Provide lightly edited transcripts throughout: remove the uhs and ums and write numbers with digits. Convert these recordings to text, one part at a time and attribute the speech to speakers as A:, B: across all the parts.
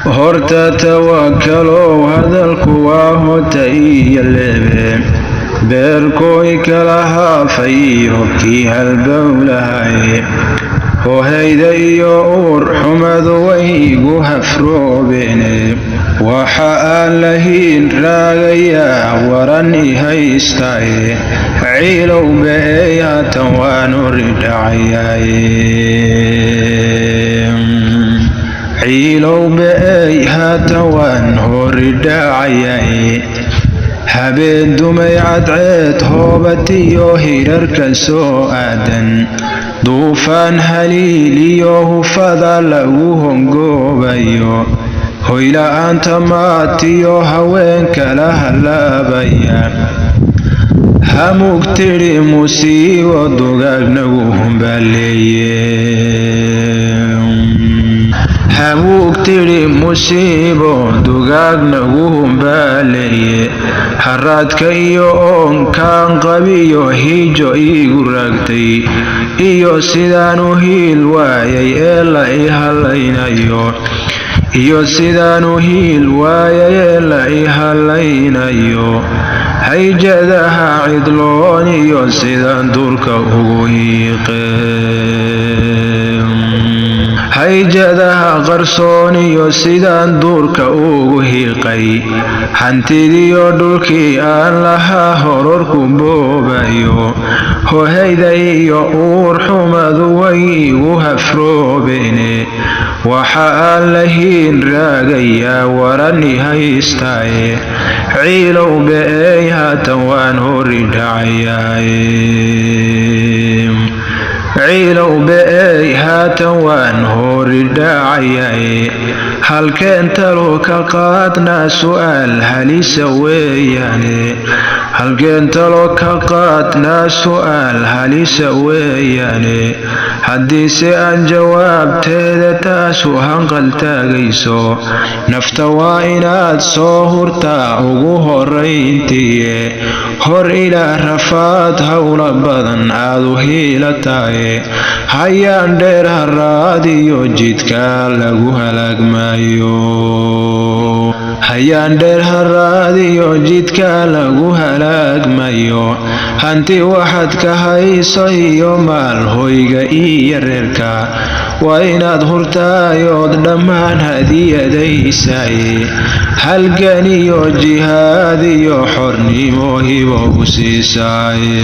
A: horta tawakalo hadalku waa hota iyo lebe beerkooy kala haafay hobkii halbowlahay hohayda iyo uur xumadu waygu hafroobeene waxa aan lahiin raagayaa waran i haystaaye ciilow beey haatan waanu ridhacayaaye ciilow beey haatan waan horidhacayaaye habeen dumay cadceed hoobatiyo hirarka soo aadan duufaan haliiliyo hufada lagu hongoobayo hoyla'aanta maatiyo haweenka la halaabaya hamug tidhi musiibo dugaagnagu humbaaleeye hamug tidhi musiibo dugaagnagu humbaaleeye haraadka iyo oonkaan qabiyo hiijo iigu raagtay iyo sidaanu hiil waayay ee la i halaynayo iyo sidaanu hiil waayay ee la i halaynayo hayjadaha cidloon iyo sidaan durka ugu hiiqeen hayjadaha qarsoon iyo sidaan duurka ugu hiiqay hantidiyo dhulkii aan lahaa hororku boobayo hohayda iyo uur xumadu way igu hafroobeene waxa aan lahiin raagayaa waran i haystaaye ciilow beey haatan waan horidhacayaaye ciilow beey haatan waan horidhacayaaye halkeen talo ka qaadnaa su'aal halisa weeyaane halkeen talo ka qaadnaa su'aal halisa weeyaane haddiise aan jawaabteeda taasu hanqal taagayso nafta waa inaad soo hurtaa ugu horayntiye hor ilaa rafaad hawla badan aad u hiilataaye hayaan dheer haraadiyo jidka lagu halaagmaayo hayaan dheer haraadiyo jidka lagu halaagmayo hanti waxaad ka hayso iyo maal hoyga iyo reerka waa inaad hurtaayood dhammaan hadiyadaysaye halgan iyo jihaad iyo xornimo hibo u siisaaye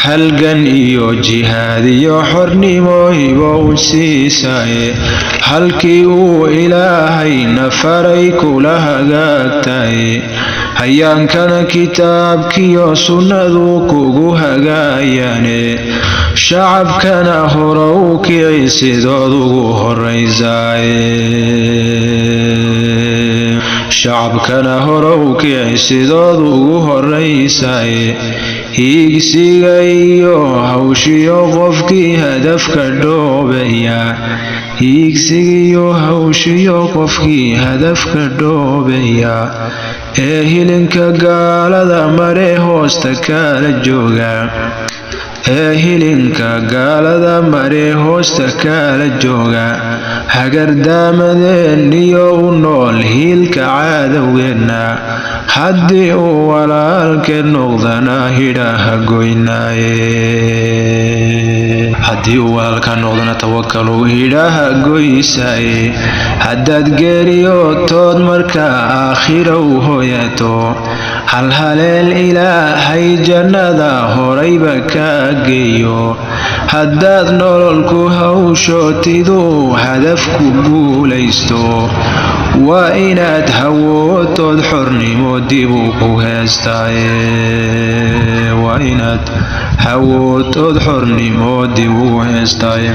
A: halgan iyo jihaad iyo xornimo hibo u siisaaye halkii uu ilaahayna faray kula hagaagtaye hayaankana kitaabkiyo sunnadu kugu hagaayaane shacabkana horow kici sidood ugu horaysaaye shacabkana horow kici sidood ugu horaysaaye hiigsiga iyo hawshiyo qofkii hadafka dhoobaya hiigsigiyo hawshiyo qofkii hadafka dhoobaya ee hilinka gaalada mare hoosta kala jooga ee hilinka gaalada mare hoosta kala jooga hagardaamadeen iyo u nool hiilka caadowgeenna haddii uu walaalkeen noqdana hidhaha goynaaye haddii uu walaalka noqdana tawakalow hidhaha goysaaye haddaad geeriyotood markaa aakhira u hoyato halhaleel ilaahay jannada horayba kaa geeyo haddaad nololku hawshootiduu hadafku guulaysto waa inaad hawootood xornimo dib u ku heestaaye waa inaad hawootood xornimo dib u heestaaye